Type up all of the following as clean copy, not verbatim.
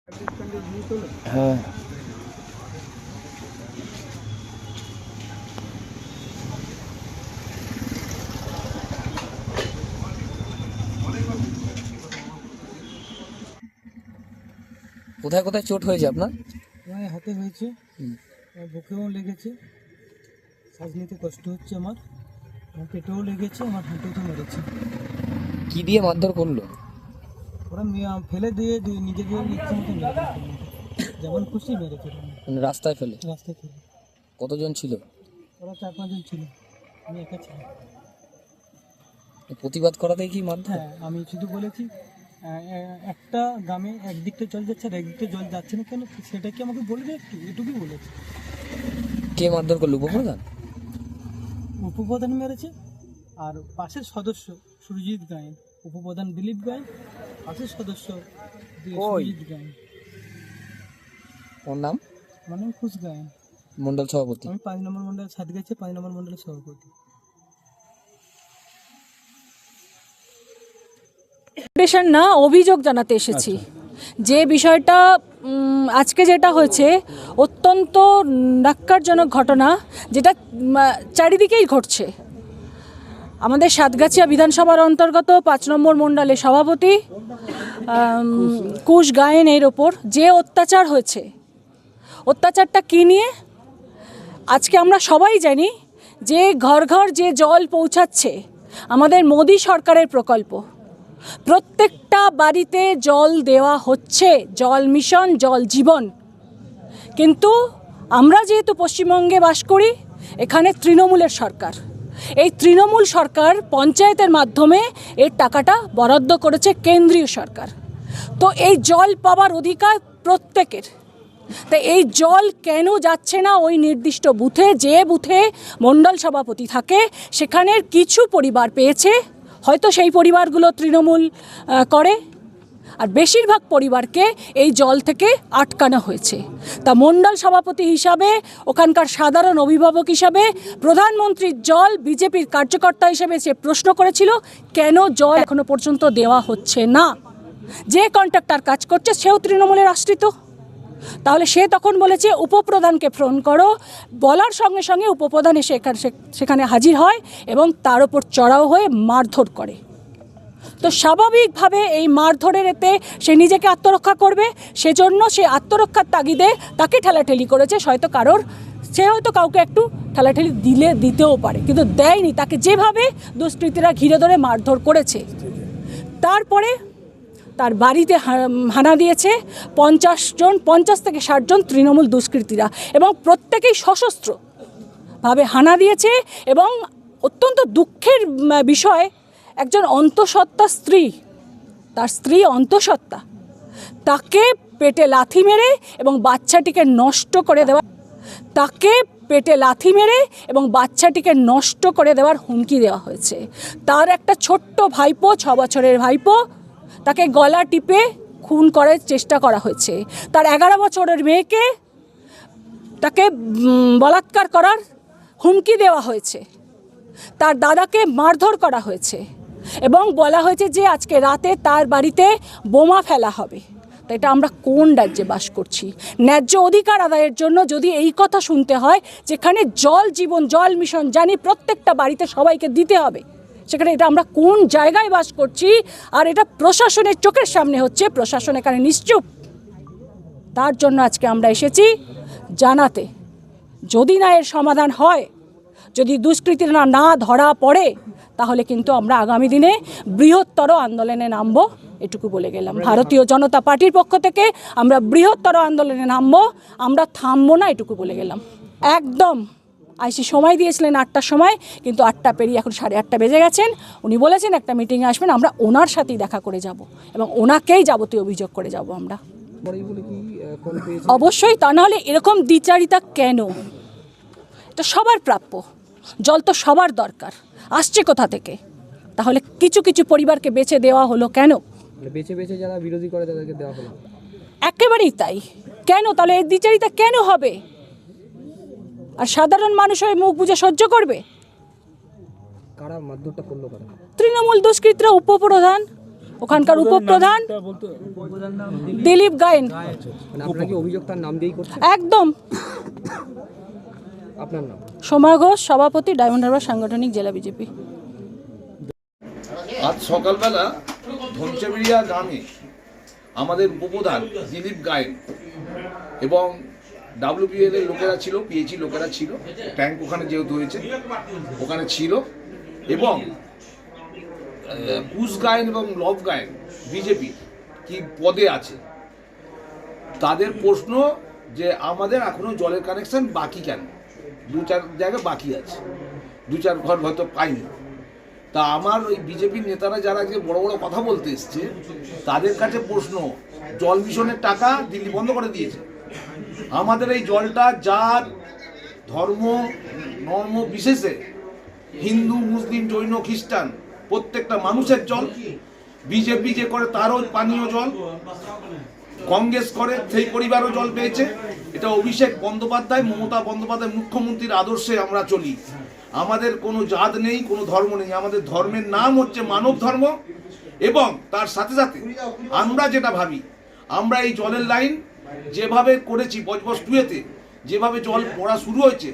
হ্যাঁ, কোথায় কোথায় চোট হয়েছে আপনার? আমার হাতে হয়েছে, আমার বুকেও লেগেছে, শ্বাস নিতে কষ্ট হচ্ছে আমার পেটেও লেগেছে, আমার হাঁটুতে মেরেছে। কি দিয়ে মারধর করলো? ওরা ফেলে দিয়ে নিজে দিয়ে ইচ্ছে মতো মেরেছে, যেমন খুশি মেরেছে। মানে রাস্তায় ফেলে? রাস্তায় ফেলে। কতজন ছিল? ওরা 4-5 জন ছিল, আমি একা ছিলাম। প্রতিবাদ করাতেই কি মারধর? হ্যাঁ, আমি শুধু বলেছি একটা গ্রামে একদিকটা জল যাচ্ছে আর একদিকটা জল যাচ্ছে না কেন, সেটা কি আমাকে বলবে একটু, এটুকুই বলেছি। কে মারধর করলো? উপপ্রধান? উপপ্রধান মেরেছে, আর পাশের সদস্য সুরজিৎ গায়েন, উপপ্রধান দিলীপ গায়েন, পাশের সদস্য সুরজিৎ গায়েন। ওর নাম? আমার নাম খুশ গায়েন, মন্ডল সভাপতি। আমি 5 নম্বর মন্ডল, 5 নম্বর মন্ডলের সভাপতি। না, অভিযোগ জানাতে এসেছি যে বিষয়টা আজকে যেটা হয়েছে অত্যন্ত ন্যক্কারজনক ঘটনা, যেটা চারিদিকেই ঘটছে। আমাদের সাতগাছিয়া বিধানসভার অন্তর্গত 5 নম্বর মণ্ডলের সভাপতি কুশ গায়েনের ওপর যে অত্যাচার হয়েছে, অত্যাচারটা কী নিয়ে আজকে আমরা সবাই জানি যে ঘর ঘর যে জল পৌঁছাচ্ছে আমাদের মোদি সরকারের প্রকল্প, প্রত্যেকটা বাড়িতে জল দেওয়া হচ্ছে, জল মিশন, জল জীবন। কিন্তু আমরা যেহেতু পশ্চিমবঙ্গে বাস করি, এখানে তৃণমূলের সরকার, এই তৃণমূল সরকার পঞ্চায়েতের মাধ্যমে এর টাকাটা বরাদ্দ করেছে কেন্দ্রীয় সরকার। তো এই জল পাওয়ার অধিকার প্রত্যেকের। তাই এই জল কেন যাচ্ছে না ওই নির্দিষ্ট বুথে, যে বুথে মণ্ডল সভাপতি থাকে সেখানের কিছু পরিবার পেয়েছে, হয়তো সেই পরিবারগুলো তৃণমূল করে, আর বেশিরভাগ পরিবারকে এই জল থেকে আটকানো হয়েছে। তা মণ্ডল সভাপতি হিসাবে, ওখানকার সাধারণ অভিভাবক হিসাবে, প্রধানমন্ত্রীর জল বিজেপির কার্যকর্তা হিসেবে সে প্রশ্ন করেছিল কেন জল এখনো পর্যন্ত দেওয়া হচ্ছে না। যে কন্ট্রাক্টর কাজ করছে সেও তৃণমূলের আশ্রিত। তাহলে সে তখন বলেছে উপপ্রধানকে ফোন করো, বলার সঙ্গে সঙ্গে উপপ্রধান এসে সেখানে হাজির হয় এবং তার ওপর চড়াও হয়ে মারধর করে। তো স্বাভাবিকভাবে এই মারধরের এতে সে নিজেকে আত্মরক্ষা করবে, সেজন্য সে আত্মরক্ষার তাগিদে তাকে ঠেলাঠেলি করেছে। সে হয়তো কাউকে একটু ঠেলাঠেলি দিতেও পারে, কিন্তু দেয়নি। তাকে যেভাবে দুষ্কৃতীরা ঘিরে ধরে মারধর করেছে, তারপরে তার বাড়িতে হানা দিয়েছে 50 থেকে 60 জন তৃণমূল দুষ্কৃতীরা, এবং প্রত্যেকেই সশস্ত্রভাবে হানা দিয়েছে। এবং অত্যন্ত দুঃখের বিষয়, একজন অন্তঃসত্ত্বা স্ত্রী, তার স্ত্রী অন্তঃসত্ত্বা, তাকে পেটে লাথি মেরে এবং বাচ্চাটিকে নষ্ট করে দেওয়ার হুমকি দেওয়া হয়েছে। তার একটা ছোট্ট ভাইপো, 6 বছরের ভাইপো, তাকে গলা টিপে খুন করার চেষ্টা করা হয়েছে। তার 11 বছরের মেয়েকে তাকে বলাৎকার করার হুমকি দেওয়া হয়েছে। তার দাদাকে মারধর করা হয়েছে এবং বলা হয়েছে যে আজকে রাতে তার বাড়িতে বোমা ফেলা হবে। তো এটা আমরা কোন রাজ্যে বাস করছি? ন্যায্য অধিকার আদায়ের জন্য যদি এই কথা শুনতে হয়, যেখানে জল জীবন, জল মিশন জানি প্রত্যেকটা বাড়িতে সবাইকে দিতে হবে, সেখানে এটা আমরা কোন জায়গায় বাস করছি? আর এটা প্রশাসনের চোখের সামনে হচ্ছে, প্রশাসন এখানে নিশ্চুপ। তার জন্য আজকে আমরা এসেছি জানাতে, যদি না এর সমাধান হয়, যদি দুষ্কৃতীরা না ধরা পড়ে, তাহলে কিন্তু আমরা আগামী দিনে বৃহত্তর আন্দোলনে নামবো, এটুকু বলে গেলাম। ভারতীয় জনতা পার্টির পক্ষ থেকে আমরা বৃহত্তর আন্দোলনে নামবো, আমরা থামবো না, এটুকু বলে গেলাম। একদম আইসি সময় দিয়েছিলেন 8টার সময়, কিন্তু 8টা পেরিয়ে এখন 8:30 বেজে গেছেন। উনি বলেছেন একটা মিটিংয়ে আসবেন, আমরা ওনার সাথেই দেখা করে যাব এবং ওনাকেই যাবতীয় অভিযোগ করে যাব আমরা। অবশ্যই, তা নাহলে এরকম দ্বিচারিতা কেন? এটা সবার প্রাপ্য, জল তো সবার দরকার। আসছে কোথা থেকে? তাহলে কিছু কিছু পরিবারকে বেছে দেওয়া হলো কেন? বেছে যারা বিরোধী করে তাদেরকে দেওয়া হলো। একেবারেই তাই। কেন? তাহলে এই দ্বিচারিতা কেন হবে? আর সাধারণ মানুষ হয়ে মুখ বুজে সহ্য করবে? কারা মারধরটা করলো? তৃণমূল দুষ্কৃতীরা, উপপ্রধান, ওখানকার উপপ্রধান দিলীপ গায়েন। মানে আপনার কি অভিযোগ তার নাম দিয়েই করছে? একদম। আপনার নাম? সোমা ঘোষ, সভাপতি, ডায়মন্ড হারবার সাংগঠনিক জেলা বিজেপি। আজ সকালবেলা ধনচেবেড়িয়া গ্রামে আমাদের উপপ্রধান দিলীপ গায়েন এবং WPL এর লোকেরা ছিল, পিএইচি লোকেরা ছিল, ট্যাঙ্ক ওখানে যেহেতু হয়েছে ওখানে ছিল, এবং কুশ গায়েন এবং লভ গায়েন বিজেপি কি পদে আছে, তাদের প্রশ্ন যে আমাদের এখনো জলের কানেকশন বাকি কেন, 2-4 জায়গায় বাকি আছে, 2-4 ঘর হয়তো পাইনি। তা আমার ওই বিজেপির নেতারা যারা যে বড় বড় কথা বলতে এসছে তাদের কাছে প্রশ্ন, জল মিশনের টাকা দিল্লি বন্ধ করে দিয়েছে। আমাদের এই জলটা জাত ধর্ম নর্ম বিশেষে হিন্দু মুসলিম জৈন খ্রিস্টান প্রত্যেকটা মানুষের জল। বিজেপি যে করে তারও পানীয় জল, কংগ্রেস করে সেই পরিবারও জল পেয়েছে। এটা অভিষেক বন্দ্যোপাধ্যায়, মমতা বন্দ্যোপাধ্যায় মুখ্যমন্ত্রীর আদর্শে আমরা চলি। আমাদের কোনো জাত নেই, কোনো ধর্ম নেই, আমাদের ধর্মের নাম হচ্ছে মানব ধর্ম। এবং তার সাথে সাথে আমরা যেটা ভাবি, আমরা এই জলের লাইন যেভাবে করেছি বজবজ 2-তে যেভাবে জল পড়া শুরু হয়েছে,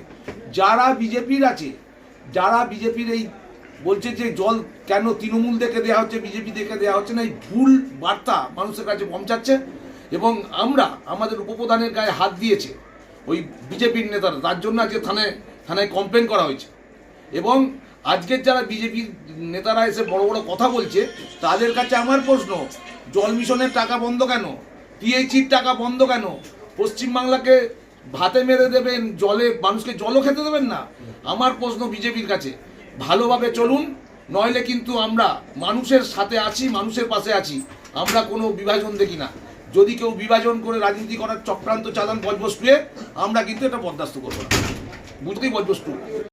যারা বিজেপির আছে, যারা বিজেপির এই বলছে যে জল কেন তৃণমূল দেখে দেওয়া হচ্ছে, বিজেপি দেখে দেওয়া হচ্ছে না, এই ভুল বার্তা মানুষের কাছে পৌঁছাচ্ছে। এবং আমরা আমাদের উপপ্রধানের গায়ে হাত দিয়েছে ওই বিজেপির নেতারা, তার জন্য আজকে থানায় কমপ্লেন করা হয়েছে। এবং আজকের যারা বিজেপির নেতারা এসে বড় বড় কথা বলছে তাদের কাছে আমার প্রশ্ন, জল মিশনের টাকা বন্ধ কেন, পিএইচির টাকা বন্ধ কেন, পশ্চিমবাংলাকে ভাতে মেরে দেবেন, জলে মানুষকে জলও খেতে দেবেন না। আমার প্রশ্ন বিজেপির কাছে, ভালোভাবে চলুন, নইলে কিন্তু আমরা মানুষের সাথে আছি, মানুষের পাশে আছি, আমরা কোনো বিভাজন দেখি না। যদি কেউ বিভাজন করে রাজনীতি করার চক্রান্ত চালান বজবজ 2-এ, আমরা কিন্তু এটা বরদাস্ত করবো না, বুঝতেই বজবজ 2।